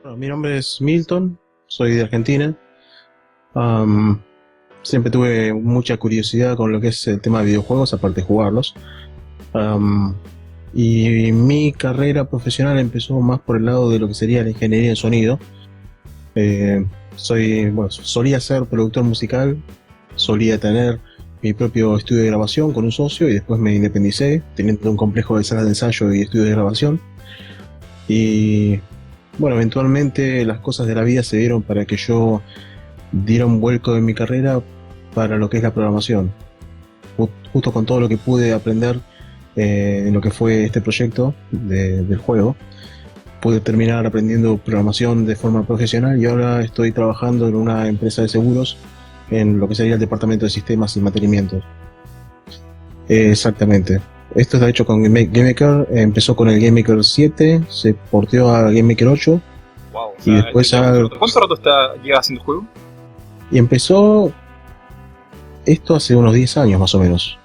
Bueno, mi nombre es Milton, soy de Argentina. Am, Siempre tuve mucha curiosidad con lo que es el tema de videojuegos, aparte de jugarlos. Am, y mi carrera profesional empezó más por el lado de lo que sería la ingeniería en sonido. Eh, Solía ser productor musical, solía tener mi propio estudio de grabación con un socio y después me independicé, teniendo un complejo de salas de ensayo y estudio de grabación. Y bueno, eventualmente las cosas de la vida se dieron para que yo diera un vuelco en mi carrera para lo que es la programación. Justo con todo lo que pude aprender en lo que fue este proyecto del juego, pude terminar aprendiendo programación de forma profesional y ahora estoy trabajando en una empresa de seguros en lo que sería el departamento de sistemas y mantenimiento. Exactamente. Esto está hecho con GameMaker, empezó con el GameMaker 7, se porteó a GameMaker 8 Wow, o y sea, después ya ¿cuánto rato lleva haciendo el juego? y empezó esto hace unos 10 años más o menos.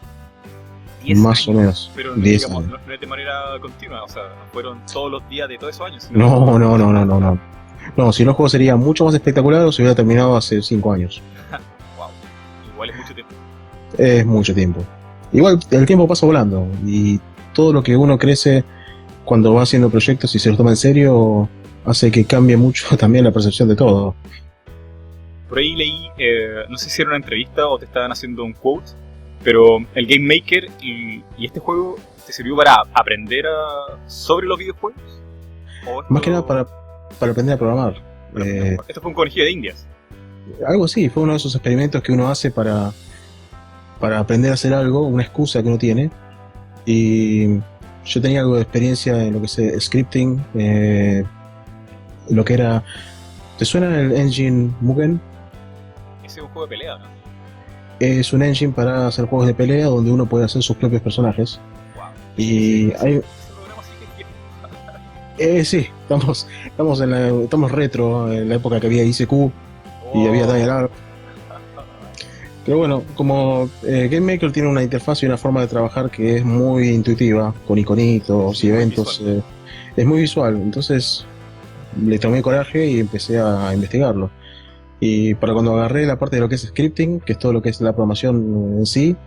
10 Más años. o menos. Pero 10 digamos, años. no es de manera continua, o sea, no fueron todos los días de todos esos años. No. No, si no el juego sería mucho más espectacular o se hubiera terminado hace 5 años. Wow, igual es mucho tiempo. Es mucho tiempo. Igual el tiempo pasa volando y todo lo que uno crece cuando va haciendo proyectos y se los toma en serio hace que cambie mucho también la percepción de todo. Por ahí leí, no sé si era una entrevista o te estaban haciendo un quote, pero el Game Maker y este juego te sirvió para aprender sobre los videojuegos. ¿O esto, Más que nada para aprender a programar. esto fue un conejillo de indias? Algo así, fue uno de esos experimentos que uno hace para aprender a hacer algo, una excusa que uno tiene. Y yo tenía algo de experiencia en lo que es scripting, lo que era... ¿Te suena el engine Mugen? Ese es un juego de pelea, ¿no? Es un engine para hacer juegos de pelea donde uno puede hacer sus propios personajes. Wow. Y hay... Ese programa sí que es viejo. Sí, estamos retro, en la época que había ICQ y había Dial-Up. Pero bueno, como Game Maker tiene una interfaz y una forma de trabajar que es muy intuitiva, con iconitos Sí, y muy eventos, visual. es muy visual. Entonces le tomé coraje y empecé a investigarlo. Y para cuando agarré la parte de lo que es scripting, que es todo lo que es la programación en sí,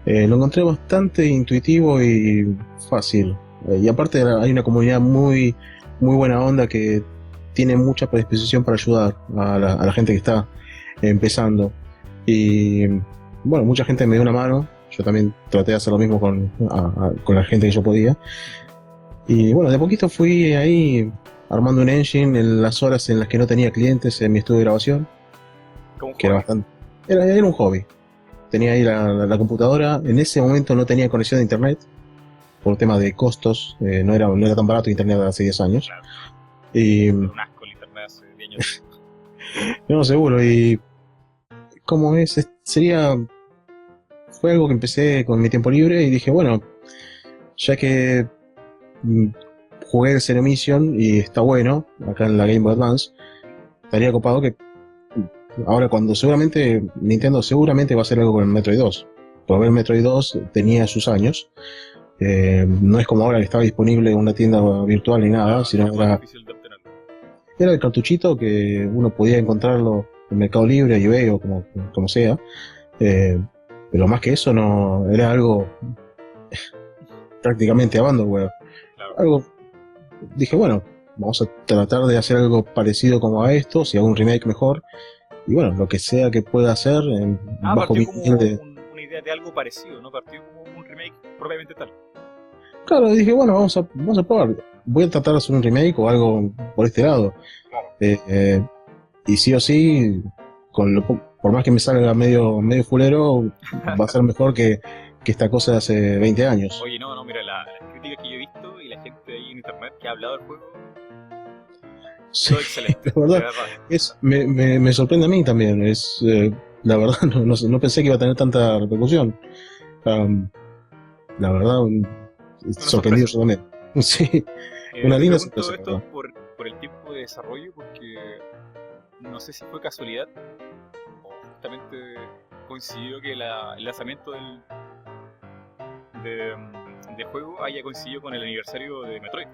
lo encontré bastante intuitivo y fácil. Y aparte hay una comunidad muy buena onda que tiene mucha predisposición para ayudar a la gente que está empezando. Y bueno, mucha gente me dio una mano. Yo también traté de hacer lo mismo con la gente que yo podía. Y bueno, de poquito fui ahí armando un engine en las horas en las que no tenía clientes en mi estudio de grabación, Como un que era hobby. bastante... Era un hobby. Tenía ahí la computadora. En ese momento no tenía conexión de internet por tema de costos. No era tan barato internet hace 10 años. Claro. Y Fue un asco el internet hace 10 años. no, seguro. Y como fue algo que empecé con mi tiempo libre y dije, bueno, ya que mm, jugué el Zero Mission y está bueno acá en la Game Boy Advance, estaría copado que ahora cuando Nintendo seguramente va a hacer algo con el Metroid 2. Porque el Metroid 2 tenía sus años. No es como ahora que estaba disponible en una tienda virtual ni nada, Claro, sino era más difícil de obtenerlo. era el cartuchito que uno podía encontrarlo en Mercado Libre, eBay o como sea. Eh, pero más que eso no era algo prácticamente abandonware. Claro. Algo, dije, bueno, vamos a tratar de hacer algo parecido como a esto, si hago un remake mejor. Y bueno, lo que sea que pueda hacer, bajo Partió mi como nivel de... una idea de algo parecido, ¿no? Partió como un remake propiamente tal. Claro, dije, bueno, vamos a probar. Voy a tratar de hacer un remake o algo por este lado. Eh, eh, y sí o sí, por más que me salga medio fulero, va a ser mejor que esta cosa de hace 20 años. Oye, no, mira, las críticas que yo he visto y la gente ahí en internet que ha hablado del juego, Sí, todo excelente, la de verdad, verdad. me sorprende a mí también. La verdad, no pensé que iba a tener tanta repercusión. Um, la verdad, Una sorprendido sorpresa. yo también. Sí, una Te linda pregunto sorpresa, la esto verdad. por el tiempo de desarrollo, porque no sé si fue casualidad o justamente coincidió que el lanzamiento del juego haya coincidido con el aniversario de Metroid.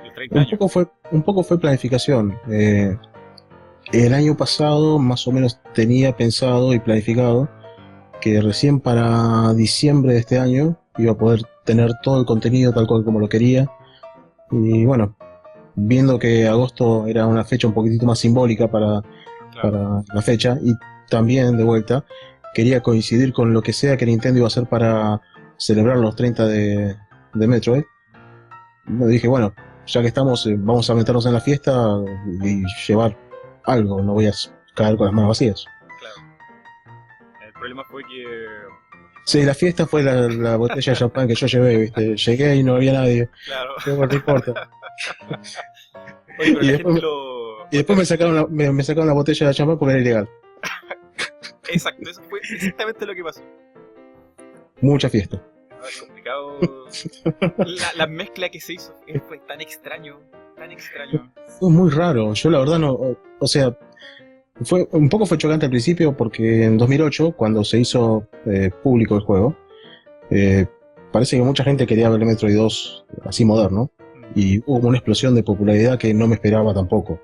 Los 30 años. Un poco fue planificación. El año pasado más o menos tenía pensado y planificado que recién para diciembre de este año iba a poder tener todo el contenido tal cual como lo quería. Y bueno, viendo que agosto era una fecha un poquitito más simbólica para la fecha, y también de vuelta quería coincidir con lo que sea que Nintendo iba a hacer para celebrar los 30 de Metroid. Me dije, bueno, ya que estamos, vamos a meternos en la fiesta y llevar algo, no voy a caer con las manos vacías. Claro. El problema fue que... Sí, la fiesta fue la botella de champán que yo llevé, ¿viste? Llegué y no había nadie. Claro. No me importa. Oye, pero Y la después gente lo... Y después me sacaron la botella de champán porque era ilegal. Exacto, eso fue exactamente lo que pasó. Mucha fiesta. Es complicado. La mezcla que se hizo fue tan extraño, tan extraño. Fue muy raro. Yo la verdad no... O sea, un poco fue chocante al principio porque en 2008, cuando se hizo público el juego, parece que mucha gente quería ver el Metroid 2 así moderno. Y hubo una explosión de popularidad que no me esperaba tampoco.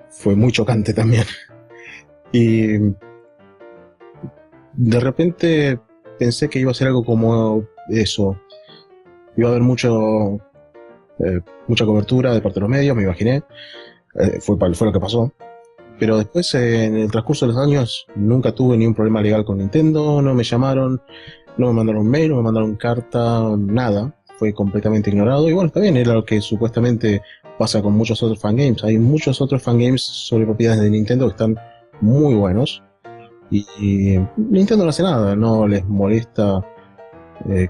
Fue muy chocante también. Y de repente pensé que iba a ser algo como eso. Iba a haber mucha cobertura de parte de los medios, me imaginé. Fue lo que pasó. Pero después, en el transcurso de los años, nunca tuve ningún problema legal con Nintendo. No me llamaron, no me mandaron mail, no me mandaron carta, nada. Fue completamente ignorado. Y bueno, está bien, era lo que supuestamente pasa con muchos otros fangames. Hay muchos otros fangames sobre propiedades de Nintendo que están muy buenos. Y Nintendo no hace nada, no les molesta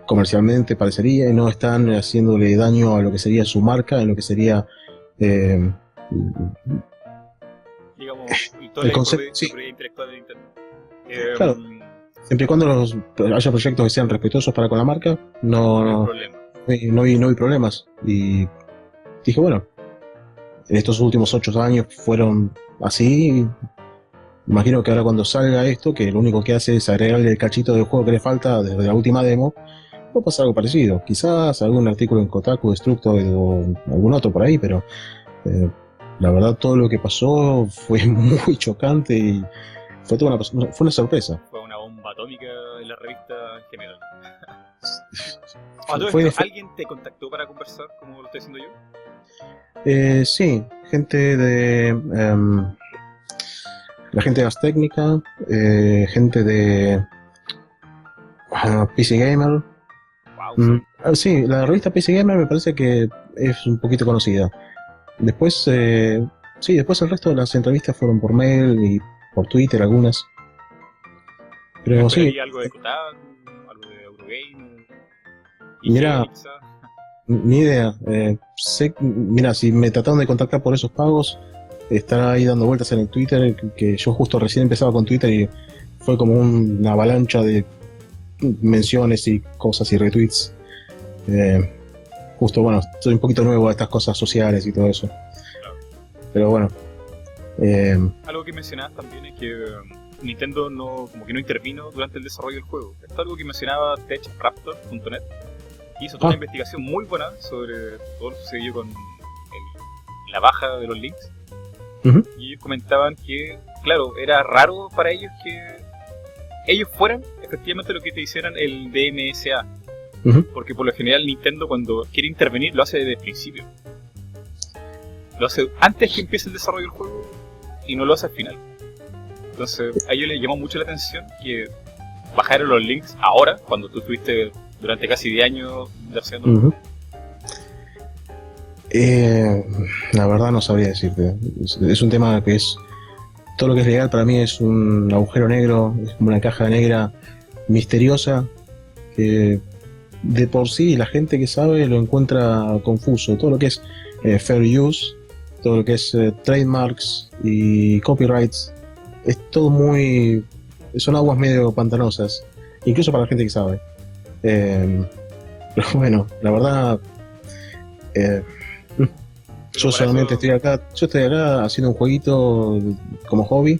comercialmente, parecería, y no están haciéndole daño a lo que sería su marca, en lo que sería digamos, toda la propiedad intelectual de Nintendo. Claro, siempre y cuando haya proyectos que sean respetuosos para con la marca, no hay problemas. Y dije, bueno, en estos últimos 8 años fueron así. Imagino que ahora cuando salga esto, que lo único que hace es agregarle el cachito del juego que le falta desde la última demo, va a pasar algo parecido. Quizás algún artículo en Kotaku, Destructoid o algún otro por ahí, pero la verdad todo lo que pasó fue muy chocante y fue una sorpresa. Fue una bomba atómica en la revista en general. ¿Alguien te contactó para conversar como lo estoy haciendo yo? Sí, gente de... la gente de Ars Technica, gente de PC Gamer. Wow. Sí, la revista PC Gamer me parece que es un poquito conocida. Después, después el resto de las entrevistas fueron por mail y por Twitter algunas. Pero sí. ¿Algo de Kotaku? ¿Algo de Eurogame? Mira, ni idea. Mira, si me trataron de contactar por esos pagos, estar ahí dando vueltas en el Twitter, que yo justo recién empezaba con Twitter y fue como una avalancha de menciones y cosas y retweets. Justo, bueno, soy un poquito nuevo a estas cosas sociales y todo eso. Claro. Pero bueno. Algo que mencionabas también es que Nintendo como que no intervino durante el desarrollo del juego. Esto es algo que mencionaba TechRaptor.net, que hizo toda una investigación muy buena sobre todo lo que sucedió con la baja de los links. Uh-huh. Y ellos comentaban que, claro, era raro para ellos que ellos fueran efectivamente lo que te hicieran el DMSA. Uh-huh. Porque por lo general Nintendo cuando quiere intervenir lo hace desde el principio. Lo hace antes que empiece el desarrollo del juego y no lo hace al final. Entonces a ellos les llamó mucho la atención que bajaron los links ahora, cuando tú estuviste durante casi 10 años haciendo. Uh-huh. La verdad no sabría decirte. Es un tema que es... Todo lo que es legal para mí es un agujero negro, es como una caja negra misteriosa que de por sí la gente que sabe lo encuentra confuso. Todo lo que es fair use, todo lo que es trademarks y copyrights, es todo son aguas medio pantanosas, incluso para la gente que sabe. Pero bueno, la verdad... yo solamente estoy acá haciendo un jueguito como hobby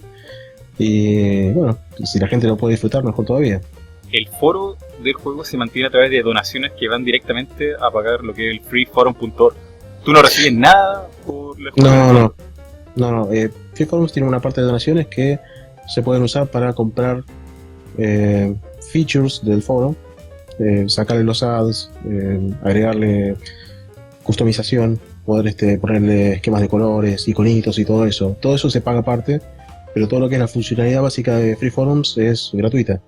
y bueno, si la gente lo puede disfrutar, mejor todavía. El foro del juego se mantiene a través de donaciones que van directamente a pagar lo que es el freeforum.org, ¿Tú no recibes nada por la No. Free Forums tiene una parte de donaciones que se pueden usar para comprar features del foro, sacarle los ads, agregarle customización, poder ponerle esquemas de colores, iconitos y todo eso. Todo eso se paga aparte, pero todo lo que es la funcionalidad básica de Free Forums es gratuita.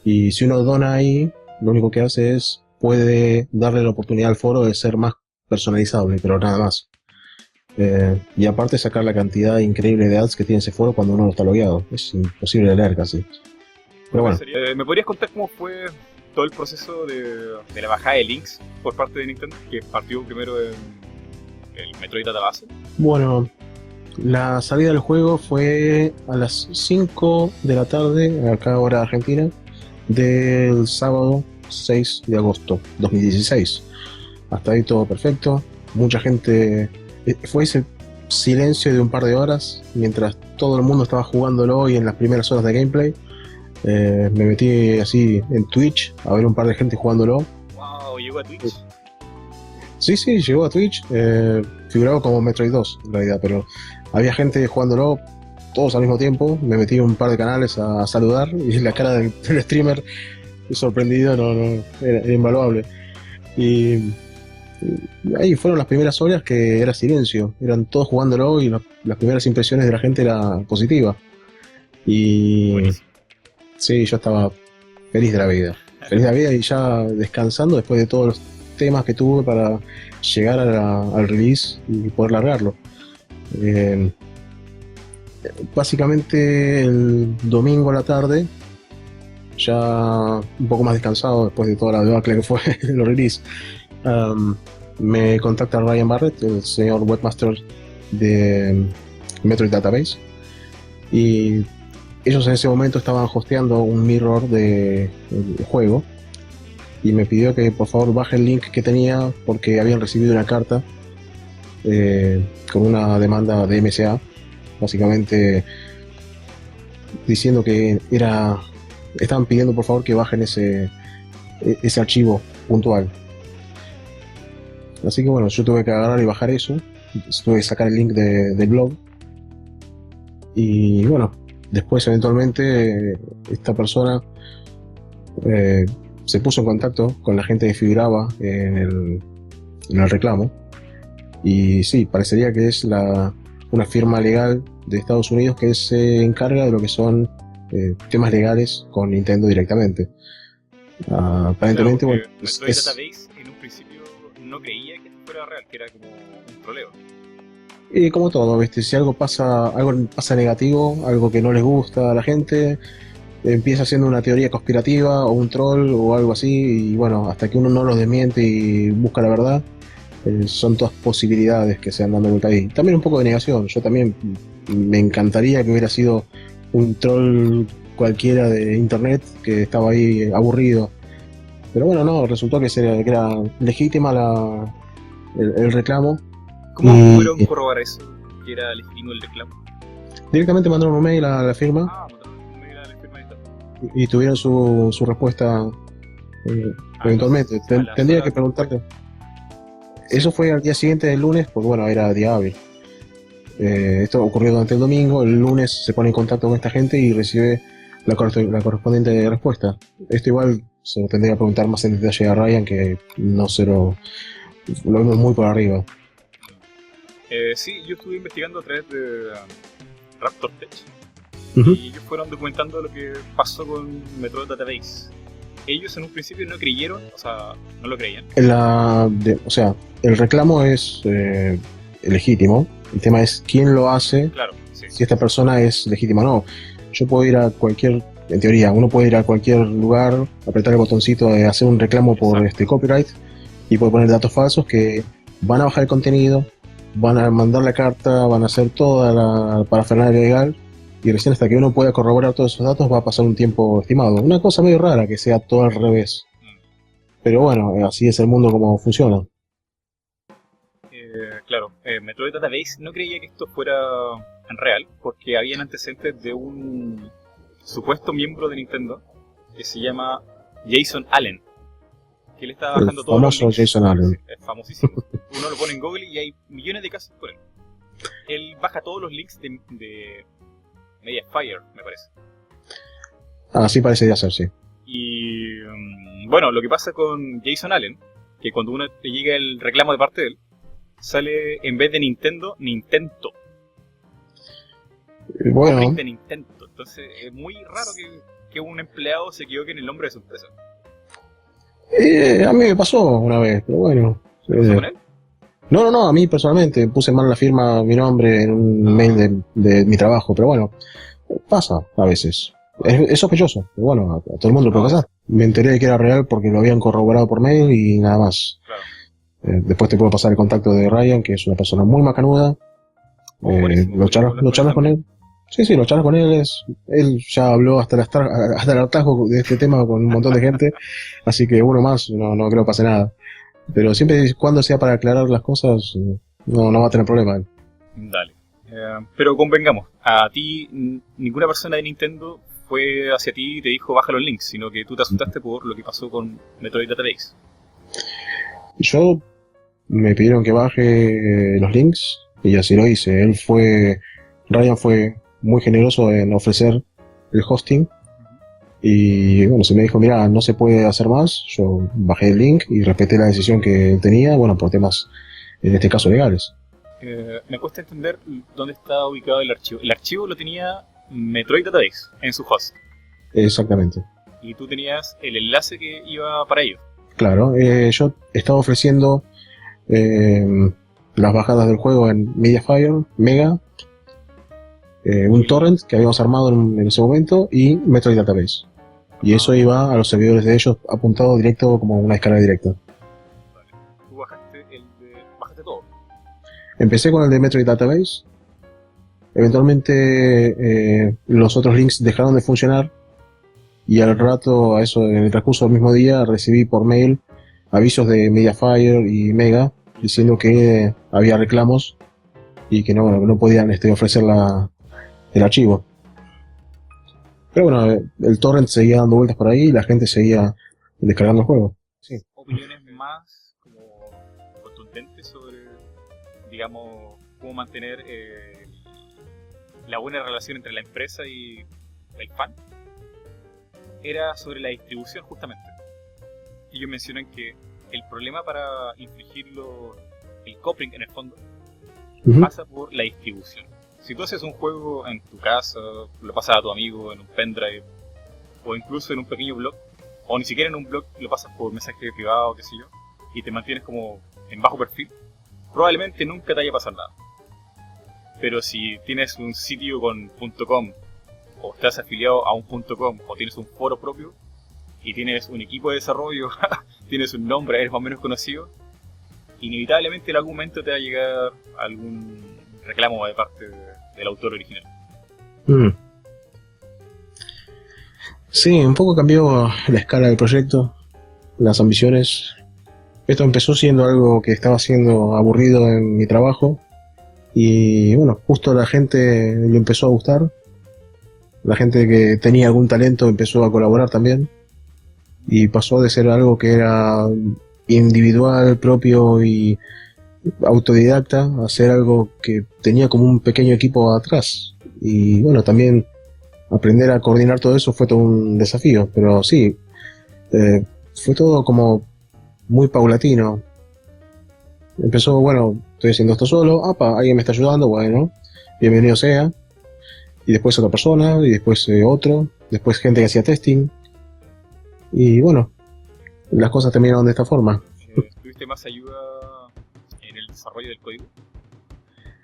Y si uno dona ahí, lo único que hace es puede darle la oportunidad al foro de ser más personalizable, pero nada más. Y aparte sacar la cantidad increíble de ads que tiene ese foro cuando uno no está logueado. Es imposible de leer casi. Pero bueno. ¿Me podrías contar cómo fue todo el proceso de la bajada de links por parte de Nintendo? Que partió primero en el Metroid Database. Bueno, la salida del juego fue a las 5 de la tarde, acá hora Argentina, del sábado 6 de agosto 2016. Hasta ahí todo perfecto. Mucha gente... Fue ese silencio de un par de horas mientras todo el mundo estaba jugándolo y en las primeras horas de gameplay. Me metí así en Twitch a ver un par de gente jugándolo. Wow, ¿llegó a Twitch? Sí, llegó a Twitch. Figuraba como Metroid 2 en realidad, pero había gente jugándolo todos al mismo tiempo. Me metí en un par de canales a saludar y la cara del streamer sorprendido era invaluable. Y ahí fueron las primeras horas que era silencio, eran todos jugándolo y las primeras impresiones de la gente era positiva. Y buenísimo. Sí, yo estaba feliz de la vida y ya descansando después de todos los temas que tuve para llegar al release y poder largarlo. Básicamente el domingo a la tarde, ya un poco más descansado después de toda la debacle que fue el release, me contacta Ryan Barrett, el señor webmaster de Metroid Database, y ellos en ese momento estaban hosteando un mirror del juego y me pidió que por favor baje el link que tenía porque habían recibido una carta con una demanda de MSA, básicamente diciendo que estaban pidiendo por favor que bajen ese archivo puntual. Así que bueno, yo tuve que agarrar y bajar eso, tuve que sacar el link del blog y bueno, después eventualmente esta persona se puso en contacto con la gente que figuraba en el reclamo y sí, parecería que es una firma legal de Estados Unidos que se encarga de lo que son temas legales con Nintendo directamente. Aparentemente, claro, bueno, Metroid Database en un principio no creía que esto fuera real, que era como un troleo. Y como todo, ¿viste? Si algo pasa negativo, algo que no les gusta a la gente, empieza siendo una teoría conspirativa o un troll o algo así, y bueno, hasta que uno no los desmiente y busca la verdad, son todas posibilidades que se han dando vuelta ahí. También un poco de negación, yo también me encantaría que hubiera sido un troll cualquiera de internet que estaba ahí aburrido, pero bueno, no, resultó que era legítima el reclamo. ¿Cómo pudieron corroborar eso? ¿Que era legítimo el reclamo? Directamente mandaron un mail a la firma Mandaron un mail a la firma y tuvieron su respuesta eventualmente. Tendría que preguntarle. Eso fue al día siguiente del lunes, porque bueno, era día hábil. Esto ocurrió durante el domingo, el lunes se pone en contacto con esta gente y recibe la correspondiente respuesta. Esto igual se lo tendría que preguntar más en detalle a Ryan, que no se lo vimos muy por arriba. Sí, yo estuve investigando a través de Raptor Tech Uh-huh. y ellos fueron documentando lo que pasó con Metroid Database. Ellos en un principio no creyeron, o sea, no lo creían. O sea, el reclamo es legítimo. El tema es quién lo hace, Claro, sí. si esta persona es legítima o no. Yo puedo ir a en teoría, uno puede ir a cualquier lugar, apretar el botoncito de hacer un reclamo por copyright y puede poner datos falsos que van a bajar el contenido, van a mandar la carta, van a hacer toda la parafernalia legal y recién hasta que uno pueda corroborar todos esos datos va a pasar un tiempo estimado. Una cosa medio rara que sea todo al revés. Pero bueno, así es el mundo como funciona. Claro, Metroid Database no creía que esto fuera en real porque habían antecedentes de un supuesto miembro de Nintendo que se llama Jason Allen. Que él está El bajando todos los famoso links. Jason Allen. Sí, es famosísimo. Uno lo pone en Google y hay millones de casos por él. Él baja todos los links de Mediafire, me parece. Así parecería ser, sí. Y bueno, lo que pasa con Jason Allen, que cuando uno le llega el reclamo de parte de él, sale en vez de Nintendo, Nintendo. Bueno, Link de Nintendo. Entonces es muy raro que un empleado se equivoque en el nombre de su empresa. a mí me pasó una vez, pero bueno. ¿Qué pasó con él? No, a mí personalmente puse mal la firma, mi nombre en un mail de mi trabajo, pero bueno, pasa a veces. Es sospechoso, pero bueno, a todo el mundo le puede pasar. Me enteré de que era real porque lo habían corroborado por mail y nada más. Claro. Después te puedo pasar el contacto de Ryan, que es una persona muy macanuda. Buenísimo. Lo charlas con él. Sí, lo charlas con él. Él ya habló hasta el hartazgo de este tema con un montón de gente, así que uno más no creo que pase nada. Pero siempre y cuando sea para aclarar las cosas, no va a tener problema. Dale. Pero convengamos, a ti ninguna persona de Nintendo fue hacia ti y te dijo baja los links, sino que tú te asustaste por lo que pasó con Metroid Database. Yo me pidieron que baje los links y así lo hice. Ryan fue muy generoso en ofrecer el hosting y bueno, se me dijo, mira, no se puede hacer más. Yo bajé el link y respeté la decisión que él tenía, bueno, por temas, en este caso, legales. Me cuesta entender dónde está ubicado el archivo. El archivo lo tenía Metroid Database en su host. Exactamente. Y tú tenías el enlace que iba para ello. Claro, yo estaba ofreciendo las bajadas del juego en Mediafire, Mega, un torrent que habíamos armado en ese momento y Metroid Database. Y eso iba a los servidores de ellos apuntado directo como una descarga directa. Vale. Tú bajaste todo. Empecé con el de Metroid Database. Eventualmente los otros links dejaron de funcionar y al rato, en el transcurso del mismo día, recibí por mail avisos de Mediafire y Mega diciendo que había reclamos y que no podían ofrecer el archivo. Pero bueno, el torrent seguía dando vueltas por ahí y la gente seguía descargando el juego. Sí. Opiniones más como contundentes sobre, digamos, cómo mantener la buena relación entre la empresa y el fan, era sobre la distribución justamente. Ellos mencionan que el problema para infligir el coupling en el fondo pasa por la distribución. Si tú haces un juego en tu casa, lo pasas a tu amigo en un pendrive, o incluso en un pequeño blog, o ni siquiera en un blog, lo pasas por mensaje privado, qué sé yo, y te mantienes como en bajo perfil, probablemente nunca te vaya a pasar nada. Pero si tienes un sitio con .com, o estás afiliado a un .com, o tienes un foro propio, y tienes un equipo de desarrollo, tienes un nombre, eres más o menos conocido, inevitablemente en algún momento te va a llegar algún reclamo de parte del autor original. Sí, un poco cambió la escala del proyecto, las ambiciones. Esto empezó siendo algo que estaba siendo aburrido en mi trabajo y bueno, justo la gente le empezó a gustar. La gente que tenía algún talento empezó a colaborar también y pasó de ser algo que era individual, propio y autodidacta a ser algo que tenía como un pequeño equipo atrás. Y bueno, también aprender a coordinar todo eso fue todo un desafío, pero sí, fue todo como muy paulatino. Empezó, bueno, estoy haciendo esto solo, alguien me está ayudando, bueno, bienvenido sea. Y después otra persona, y después otro, después gente que hacía testing. Y bueno, las cosas terminaron de esta forma. ¿Tuviste más ayuda en el desarrollo del código?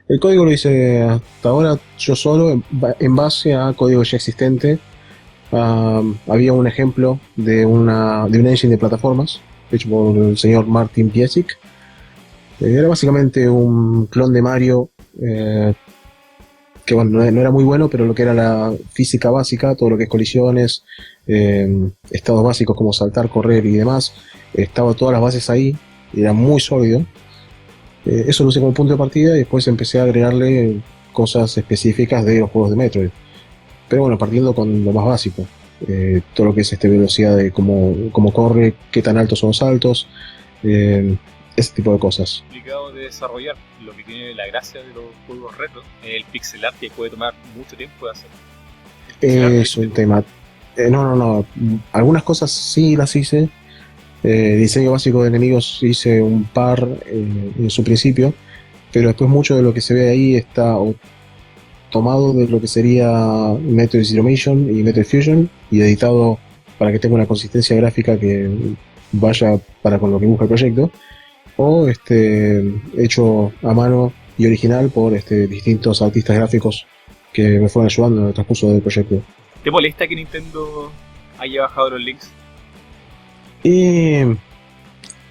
El código lo hice hasta ahora yo solo, en base a código ya existente. Había un ejemplo de un engine de plataformas, hecho por el señor Martin Piasek. Era básicamente un clon de Mario, que bueno, no era muy bueno, pero lo que era la física básica, todo lo que es colisiones, estados básicos como saltar, correr y demás, estaba todas las bases ahí, era muy sólido. Eso lo usé como punto de partida y después empecé a agregarle cosas específicas de los juegos de Metroid. Pero bueno, partiendo con lo más básico. todo lo que es velocidad de cómo corre, qué tan altos son los saltos, ese tipo de cosas. Complicado de desarrollar. Lo que tiene la gracia de los juegos retro es el pixel art, que puede tomar mucho tiempo de hacer. Es un tema. No. Algunas cosas sí las hice. Diseño básico de enemigos hice un par en su principio, pero después mucho de lo que se ve ahí está tomado de lo que sería Metal Zero Mission y Metal Fusion y editado para que tenga una consistencia gráfica que vaya para con lo que busca el proyecto, o hecho a mano y original por distintos artistas gráficos que me fueron ayudando en el transcurso del proyecto. ¿Te molesta que Nintendo haya bajado los links? Y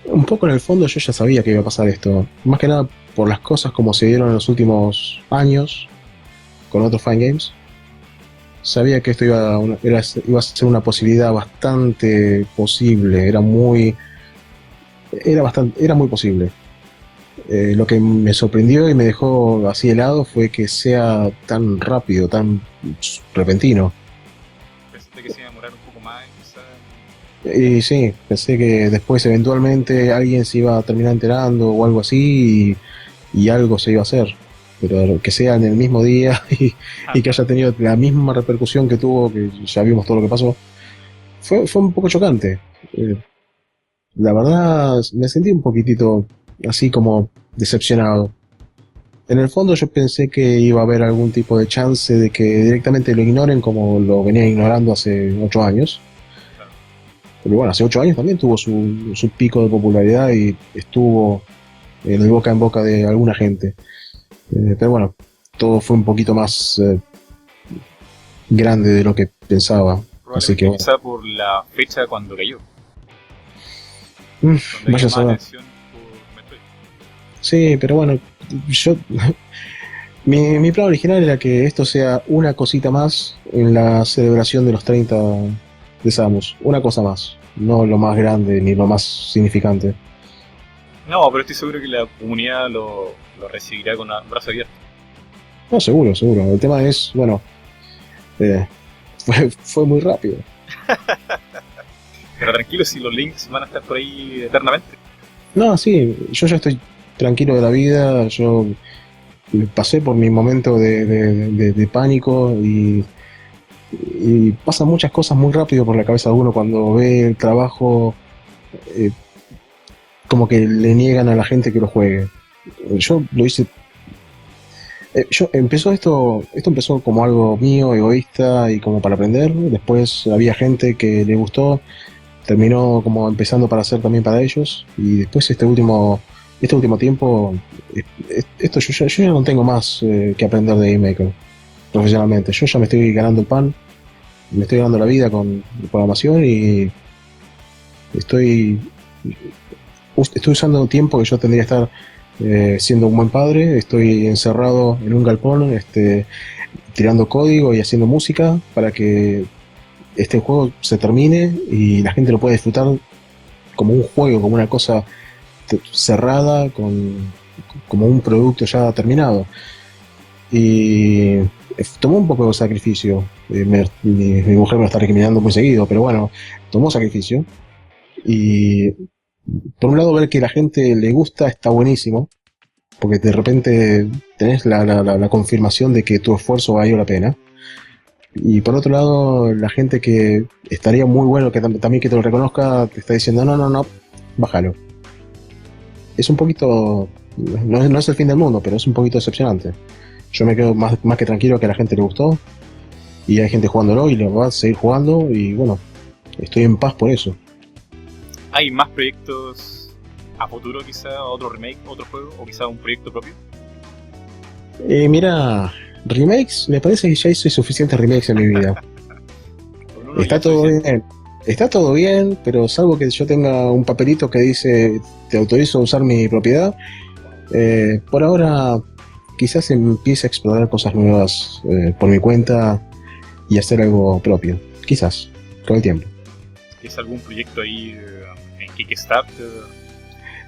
un poco en el fondo yo ya sabía que iba a pasar esto, más que nada por las cosas como se dieron en los últimos años con otros fan games. Sabía que esto iba a ser una posibilidad bastante posible, era muy posible. Lo que me sorprendió y me dejó así helado fue que sea tan rápido, tan repentino. Pensaste que se iba a demorar un poco más, quizás. Y sí, pensé que después eventualmente alguien se iba a terminar enterando o algo así y algo se iba a hacer. Pero que sea en el mismo día y que haya tenido la misma repercusión que tuvo, que ya vimos todo lo que pasó, fue un poco chocante. La verdad me sentí un poquitito así como decepcionado. En el fondo yo pensé que iba a haber algún tipo de chance de que directamente lo ignoren como lo venían ignorando hace 8 años. Pero bueno, hace 8 años también tuvo su pico de popularidad y estuvo en el boca en boca de alguna gente. Pero bueno, todo fue un poquito más grande de lo que pensaba. Así que bueno. Quizá por la fecha cuando cayó. Vaya a saber. Sí, pero bueno, yo mi plan original era que esto sea una cosita más en la celebración de los 30 de Samus. Una cosa más, no lo más grande ni lo más significante. No, pero estoy seguro que la comunidad lo recibirá con un brazo abierto. No, seguro. El tema es, bueno, fue muy rápido. Pero tranquilo, si los links van a estar por ahí eternamente. No, sí, yo ya estoy tranquilo de la vida, yo pasé por mi momento de pánico y pasan muchas cosas muy rápido por la cabeza de uno cuando ve el trabajo, como que le niegan a la gente que lo juegue. Yo lo hice. Esto empezó como algo mío, egoísta y como para aprender. Después había gente que le gustó, terminó como empezando para hacer también para ellos. Y después este último tiempo, yo ya no tengo más que aprender de GameMaker profesionalmente. Yo ya me estoy ganando el pan, me estoy ganando la vida con programación y estoy usando tiempo que yo tendría que estar siendo un buen padre. Estoy encerrado en un galpón tirando código y haciendo música para que este juego se termine y la gente lo pueda disfrutar como un juego, como una cosa cerrada, como un producto ya terminado. Y tomó un poco de sacrificio. Mi mujer me lo está recriminando muy seguido, pero bueno, tomó sacrificio. Y por un lado ver que la gente le gusta está buenísimo, porque de repente tenés la confirmación de que tu esfuerzo valió la pena. Y por otro lado, la gente que estaría muy bueno que también que te lo reconozca, te está diciendo no, bájalo. Es un poquito, no es el fin del mundo, pero es un poquito decepcionante. Yo me quedo más que tranquilo que a la gente le gustó y hay gente jugándolo y le va a seguir jugando y bueno, estoy en paz por eso. ¿Hay más proyectos a futuro, quizá otro remake, otro juego o quizá un proyecto propio? Mira, remakes, me parece que ya hice suficientes remakes en mi vida. Está todo bien, pero salvo que yo tenga un papelito que dice te autorizo a usar mi propiedad, por ahora quizás empiece a explorar cosas nuevas por mi cuenta y hacer algo propio, quizás, con el tiempo. ¿Es algún proyecto ahí en Kickstarter?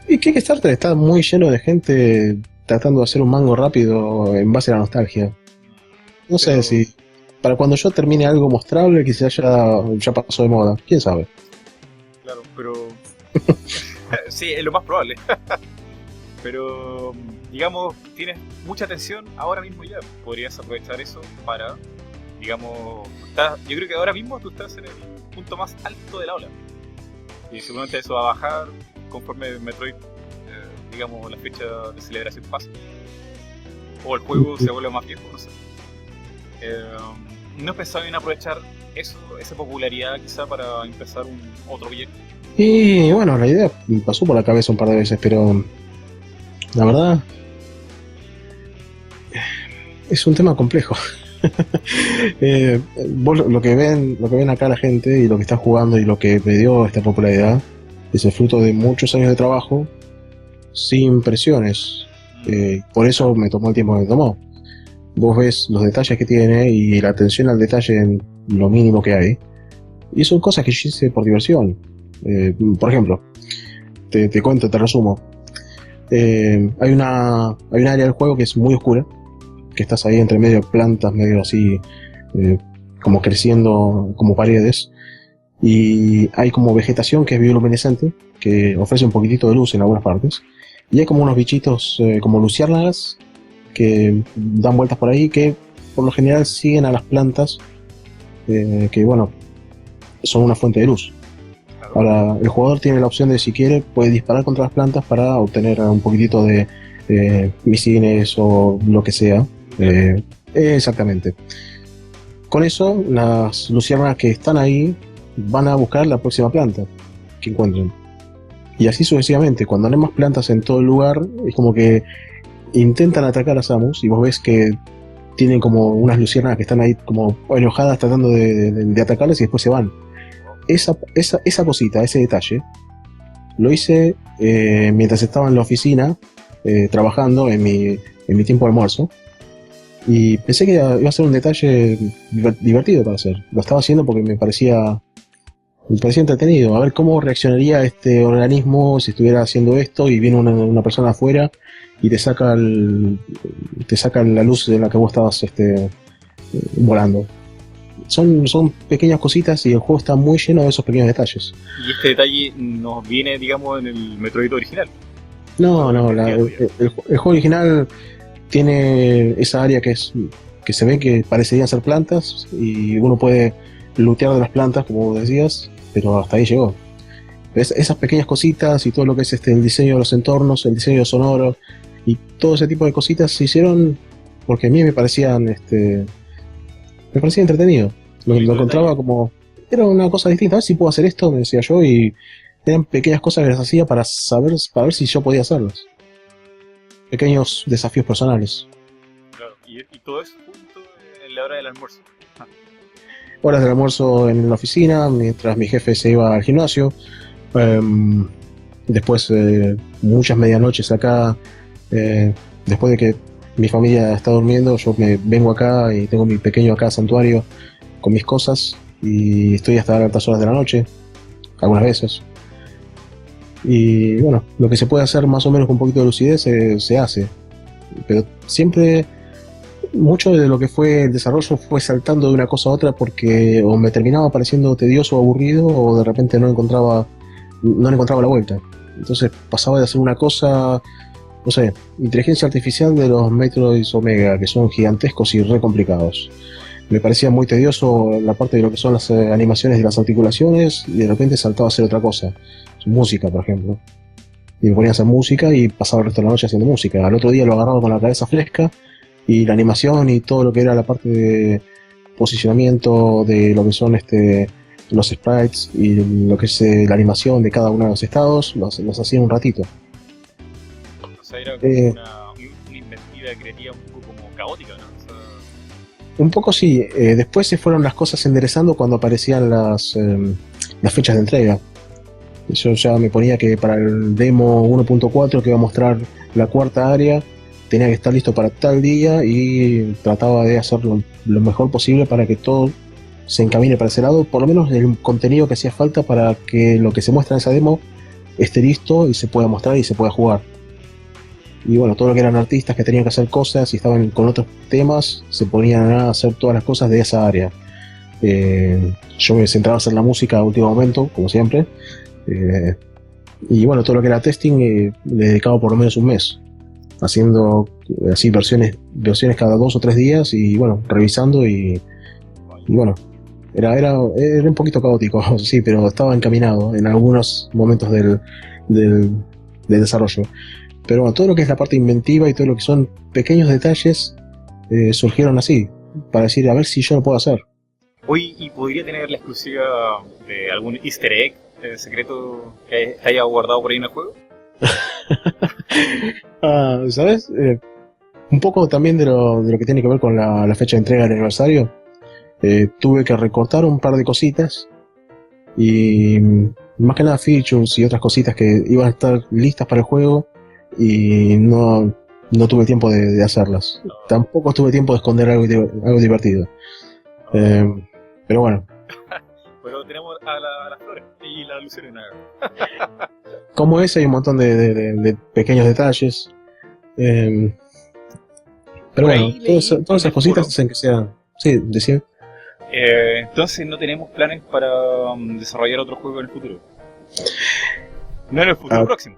Y Kickstarter está muy lleno de gente tratando de hacer un mango rápido en base a la nostalgia. No sé si para cuando yo termine algo mostrable, quizás ya pasó de moda, quién sabe. Claro, pero sí, es lo más probable. Pero, digamos, tienes mucha atención ahora mismo ya. Podrías aprovechar eso para, digamos, yo creo que ahora mismo tú estás en el punto más alto de la ola. Y seguramente eso va a bajar conforme Metroid, digamos, la fecha de celebración pasa. O el juego se vuelve más viejo, no sé. ¿No has pensado en aprovechar eso, esa popularidad quizá para empezar otro proyecto? Y bueno, la idea me pasó por la cabeza un par de veces, pero la verdad es un tema complejo. Vos lo que ven acá la gente y lo que está jugando y lo que me dio esta popularidad es el fruto de muchos años de trabajo sin presiones. Por eso me tomó el tiempo que me tomó. Vos ves los detalles que tiene y la atención al detalle en lo mínimo que hay. Y son cosas que yo hice por diversión. Por ejemplo, te cuento, te resumo. Hay un área del juego que es muy oscura, que estás ahí entre medio de plantas, medio así, como creciendo como paredes. Y hay como vegetación que es bioluminescente, que ofrece un poquitito de luz en algunas partes. Y hay como unos bichitos como luciérnagas que dan vueltas por ahí, que por lo general siguen a las plantas, que bueno, son una fuente de luz. Ahora, el jugador tiene la opción de, si quiere, puede disparar contra las plantas para obtener un poquitito de misiles o lo que sea. Exactamente. Con eso, las luciérnagas que están ahí van a buscar la próxima planta que encuentren. Y así sucesivamente. Cuando no hay más plantas en todo el lugar, es como que intentan atacar a Samus y vos ves que tienen como unas luciérnagas que están ahí como enojadas tratando de atacarles y después se van. Esa cosita, ese detalle, lo hice mientras estaba en la oficina trabajando en mi tiempo de almuerzo, y pensé que iba a ser un detalle divertido para hacer. Lo estaba haciendo porque me parecía entretenido, a ver cómo reaccionaría este organismo si estuviera haciendo esto y viene una persona afuera y te saca la luz en la que vos estabas volando. Son pequeñas cositas y el juego está muy lleno de esos pequeños detalles. ¿Y este detalle nos viene, digamos, en el Metroid original? No, el juego original tiene esa área que se ve que parecerían ser plantas y uno puede lootear de las plantas, como vos decías, pero hasta ahí llegó. Esas pequeñas cositas y todo lo que es el diseño de los entornos, el diseño sonoro y todo ese tipo de cositas se hicieron porque a mí me parecían entretenido. Lo encontraba como, era una cosa distinta. A ver si puedo hacer esto, me decía yo, y eran pequeñas cosas que las hacía para ver si yo podía hacerlas. Pequeños desafíos personales. Claro, y todo eso junto en la hora del almuerzo. Horas del almuerzo en la oficina, mientras mi jefe se iba al gimnasio. Después muchas medianoches acá, después de que mi familia está durmiendo, yo me vengo acá y tengo mi pequeño acá santuario con mis cosas y estoy hasta altas horas de la noche, algunas veces. Y bueno, lo que se puede hacer más o menos con un poquito de lucidez se hace, pero siempre mucho de lo que fue el desarrollo fue saltando de una cosa a otra porque o me terminaba pareciendo tedioso o aburrido o de repente no le encontraba la vuelta. Entonces pasaba de hacer una cosa, no sé, inteligencia artificial de los Metroids Omega, que son gigantescos y re complicados. Me parecía muy tedioso la parte de lo que son las animaciones de las articulaciones y de repente saltaba a hacer otra cosa. Música, por ejemplo. Y me ponía a hacer música y pasaba el resto de la noche haciendo música. Al otro día lo agarraba con la cabeza fresca y la animación y todo lo que era la parte de posicionamiento de lo que son los sprites y lo que es la animación de cada uno de los estados, los hacía en un ratito. O sea, era como una inventiva creativa un poco como caótica, ¿no? O sea... Un poco sí. Después se fueron las cosas enderezando cuando aparecían las fechas de entrega. Yo ya me ponía que para el demo 1.4 que iba a mostrar la cuarta área tenía que estar listo para tal día y trataba de hacerlo lo mejor posible para que todo se encamine para ese lado, por lo menos el contenido que hacía falta para que lo que se muestra en esa demo esté listo y se pueda mostrar y se pueda jugar. y bueno, todo lo que eran artistas que tenían que hacer cosas y estaban con otros temas, se ponían a hacer todas las cosas de esa área. Yo me centraba a hacer la música a último momento, como siempre. Y bueno, todo lo que era testing le dedicaba por lo menos un mes, haciendo así versiones cada 2 o 3 días y bueno, revisando y bueno, era un poquito caótico, sí, pero estaba encaminado en algunos momentos del desarrollo. Pero bueno, todo lo que es la parte inventiva y todo lo que son pequeños detalles surgieron así, para decir, a ver si yo lo puedo hacer. Hoy, ¿y podría tener la exclusiva de algún easter egg secreto que haya guardado por ahí en el juego? ¿Sabes? Un poco también de lo que tiene que ver con la fecha de entrega del aniversario. Tuve que recortar un par de cositas y más que nada features y otras cositas que iban a estar listas para el juego y no tuve tiempo de hacerlas. Tampoco tuve tiempo de esconder algo divertido. Pero bueno. Pero tenemos a las flores y la luciérnaga. Como ese hay un montón de pequeños detalles. Pero bueno, todas esas cositas hacen que sea... Sí, decía. Entonces no tenemos planes para desarrollar otro juego en el futuro. No en el futuro próximo.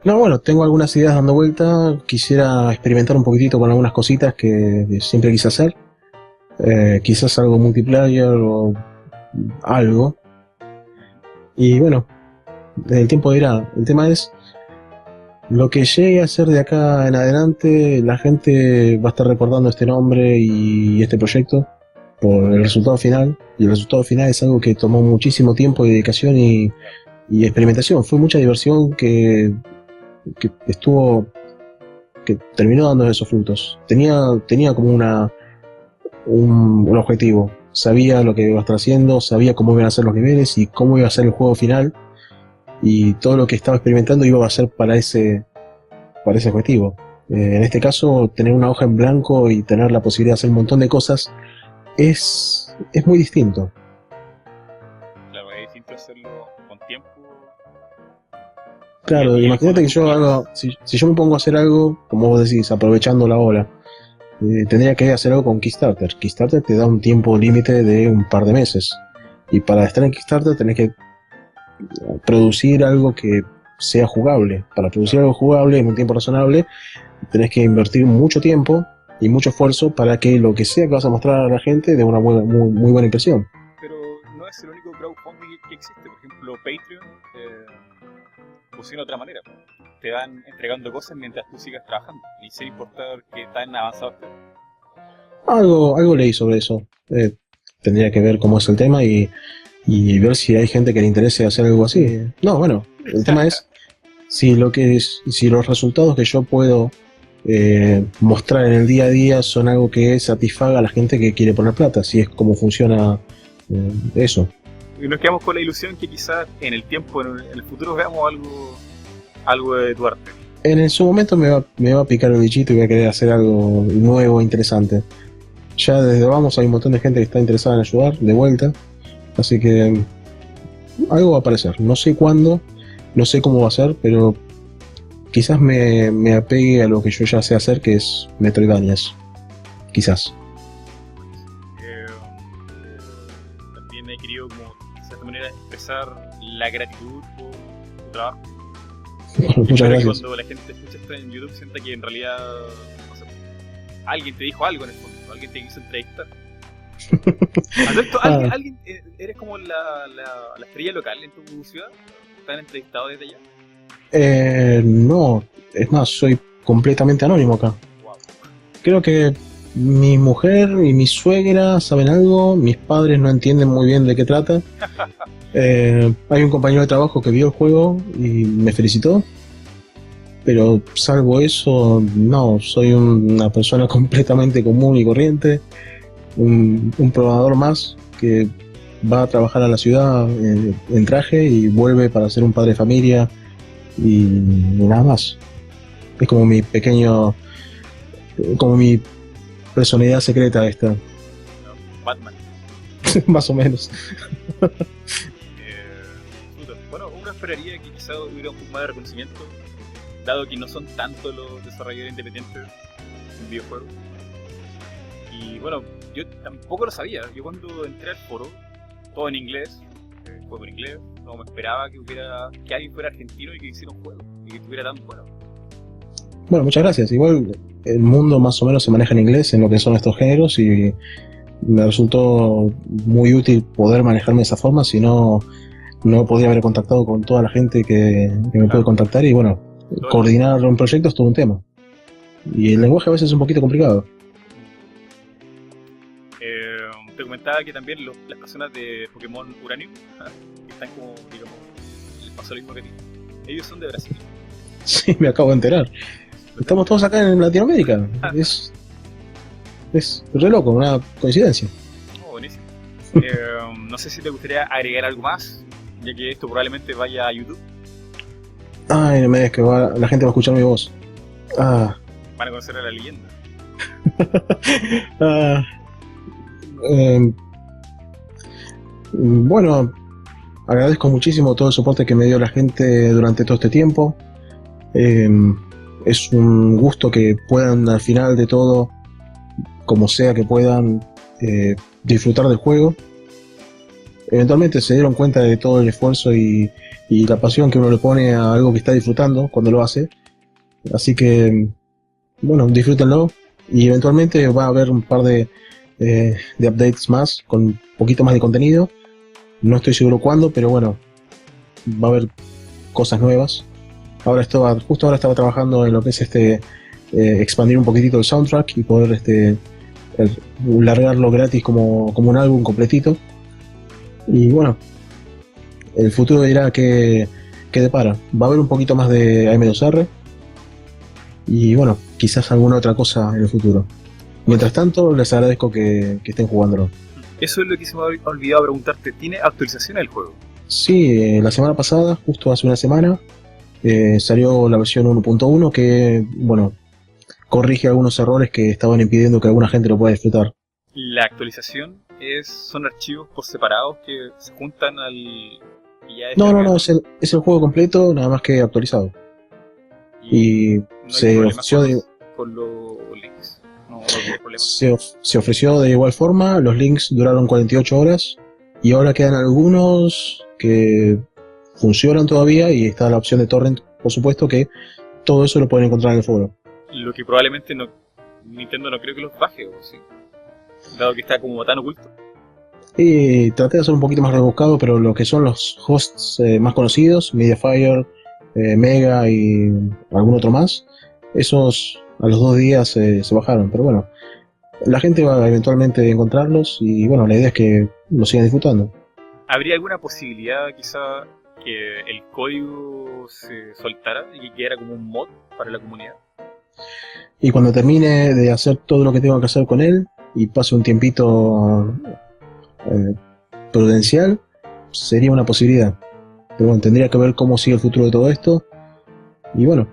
No, bueno, tengo algunas ideas dando vuelta. Quisiera experimentar un poquitito con algunas cositas que siempre quise hacer. Quizás algo multiplayer o algo. Y bueno, el tiempo dirá. El tema es, lo que llegue a hacer de acá en adelante, la gente va a estar recordando este nombre y este proyecto por el resultado final. Y el resultado final es algo que tomó muchísimo tiempo y dedicación y experimentación. Fue mucha diversión que terminó dando esos frutos. Tenía como un objetivo. Sabía lo que iba a estar haciendo, sabía cómo iban a ser los niveles y cómo iba a ser el juego final. Y todo lo que estaba experimentando iba a ser para ese objetivo. En este caso, tener una hoja en blanco y tener la posibilidad de hacer un montón de cosas es muy distinto. Claro, es distinto hacerlo con tiempo. Claro, imagínate que yo hago, si yo me pongo a hacer algo, como vos decís, aprovechando la ola, tendría que hacer algo con Kickstarter. Kickstarter te da un tiempo límite de un par de meses. Y para estar en Kickstarter tenés que producir algo que sea jugable. Para producir algo jugable en un tiempo razonable, tenés que invertir mucho tiempo y mucho esfuerzo para que lo que sea que vas a mostrar a la gente dé una muy buena impresión. Pero no es el único crowdfunding que existe. Por ejemplo, Patreon funciona de otra manera. Te van entregando cosas mientras tú sigas trabajando, ni sin importar qué tan avanzado estés. Algo leí sobre eso. Tendría que ver cómo es el tema y ver si hay gente que le interese hacer algo así. No, bueno, el tema es si los resultados que yo puedo mostrar en el día a día son algo que satisfaga a la gente que quiere poner plata, si es como funciona eso. Y nos quedamos con la ilusión que quizás en el tiempo, en el futuro, veamos algo de tu arte. En su momento me va a picar el bichito y voy a querer hacer algo nuevo e interesante. Ya desde Vamos hay un montón de gente que está interesada en ayudar de vuelta, así que algo va a aparecer. No sé cuándo, no sé cómo va a ser, pero quizás me apegue a lo que yo ya sé hacer, que es Metroidvanias. Quizás. También he querido, como, de cierta manera, expresar la gratitud por tu trabajo. Muchas gracias. Cuando la gente escucha esto en YouTube, sienta que en realidad, no sé, alguien te dijo algo en el fondo, alguien te quiso entrevistar. ¿Alguien eres como la estrella local en tu ciudad? ¿Te han entrevistado desde allá? No, es más, soy completamente anónimo acá. Wow. Creo que mi mujer y mi suegra saben algo, mis padres no entienden muy bien de qué trata. Hay un compañero de trabajo que vio el juego y me felicitó, pero salvo eso, no, soy una persona completamente común y corriente, un probador más que va a trabajar a la ciudad en traje y vuelve para ser un padre de familia y nada más. Es como mi personalidad secreta esta. No, Batman. Más o menos. Bueno, uno esperaría que quizá hubiera un poco más de reconocimiento dado que no son tanto los desarrolladores independientes en videojuegos. Y bueno, yo tampoco lo sabía. Yo cuando entré al foro, todo en inglés, juego en inglés, no me esperaba que alguien fuera argentino y que hiciera un juego y que estuviera tan bueno. Bueno, muchas gracias. Igual el mundo más o menos se maneja en inglés en lo que son estos géneros y me resultó muy útil poder manejarme de esa forma, si no, no podría haber contactado con toda la gente que me puede contactar y bueno, coordinar un proyecto es todo un tema. Y el lenguaje a veces es un poquito complicado. Te comentaba que también las personas de Pokémon Uranium, que están como, digamos, les pasó lo mismo que a ti, ellos son de Brasil. Sí, me acabo de enterar. Estamos todos acá en Latinoamérica. Es re loco, una coincidencia. Oh, buenísimo. No sé si te gustaría agregar algo más, ya que esto probablemente vaya a YouTube. Ay, no me digas que la gente va a escuchar mi voz. Van a conocer a la leyenda. Bueno, agradezco muchísimo todo el soporte que me dio la gente durante todo este tiempo. Es un gusto que puedan al final de todo, como sea que puedan, disfrutar del juego. Eventualmente se dieron cuenta de todo el esfuerzo y la pasión que uno le pone a algo que está disfrutando cuando lo hace. Así que, bueno, disfrútenlo y eventualmente va a haber un par de updates más con un poquito más de contenido. No estoy seguro cuándo, pero bueno, va a haber cosas nuevas. Justo ahora estaba trabajando en lo que es expandir un poquitito el soundtrack y poder largarlo gratis como un álbum completito. Y bueno, el futuro dirá qué depara. Va a haber un poquito más de AM2R y bueno, quizás alguna otra cosa en el futuro. Mientras tanto, les agradezco que estén jugándolo. Eso es lo que se me ha olvidado preguntarte. ¿Tiene actualización el juego? Sí, la semana pasada, justo hace una semana, salió la versión 1.1 que, bueno, corrige algunos errores que estaban impidiendo que alguna gente lo pueda disfrutar. La actualización son archivos por separados que se juntan al... No, es el juego completo, nada más que actualizado. Y no se ofreció con los links. Se ofreció de igual forma, los links duraron 48 horas y ahora quedan algunos que funcionan todavía y está la opción de torrent, por supuesto, que todo eso lo pueden encontrar en el foro. Lo que probablemente Nintendo no creo que los baje, o sí, dado que está como tan oculto. Y traté de hacer un poquito más rebuscado, pero lo que son los hosts más conocidos, Mediafire, Mega y algún otro más, esos a los 2 días se bajaron, pero bueno, la gente va eventualmente a encontrarlos y bueno, la idea es que lo sigan disfrutando. ¿Habría alguna posibilidad quizá que el código se soltara y que quedara como un mod para la comunidad? Y cuando termine de hacer todo lo que tengo que hacer con él y pase un tiempito prudencial, sería una posibilidad. Pero bueno, tendría que ver cómo sigue el futuro de todo esto. Y bueno,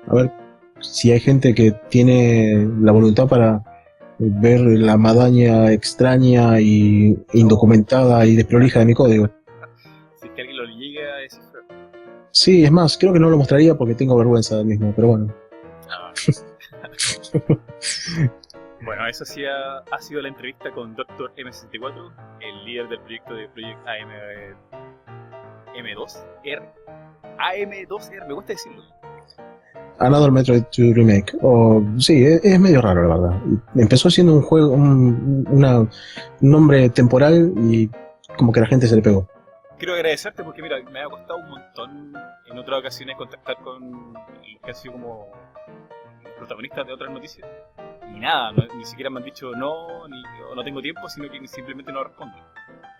a ver si hay gente que tiene la voluntad para ver la madaña extraña y indocumentada y desprolija de mi código. Si es que alguien lo llega a descifrar. Sí, es más, creo que no lo mostraría porque tengo vergüenza del mismo, pero bueno. Bueno, eso sí ha sido la entrevista con Dr. M64, el líder del proyecto de Project AM2R. AM2R, me gusta decirlo. Another Metroid 2 Remake. Sí, es medio raro, la verdad. Empezó siendo un juego, un nombre temporal y como que a la gente se le pegó. Quiero agradecerte porque mira, me ha costado un montón en otras ocasiones contactar con los que han sido como protagonistas de otras noticias. Y nada, ni siquiera me han dicho no, o no tengo tiempo, sino que simplemente no respondo.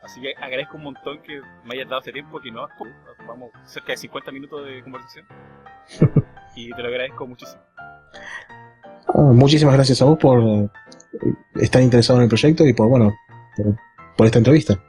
Así que agradezco un montón que me hayas dado este tiempo, que no vamos cerca de 50 minutos de conversación. Y te lo agradezco muchísimo. Muchísimas gracias a vos por estar interesado en el proyecto y por esta entrevista.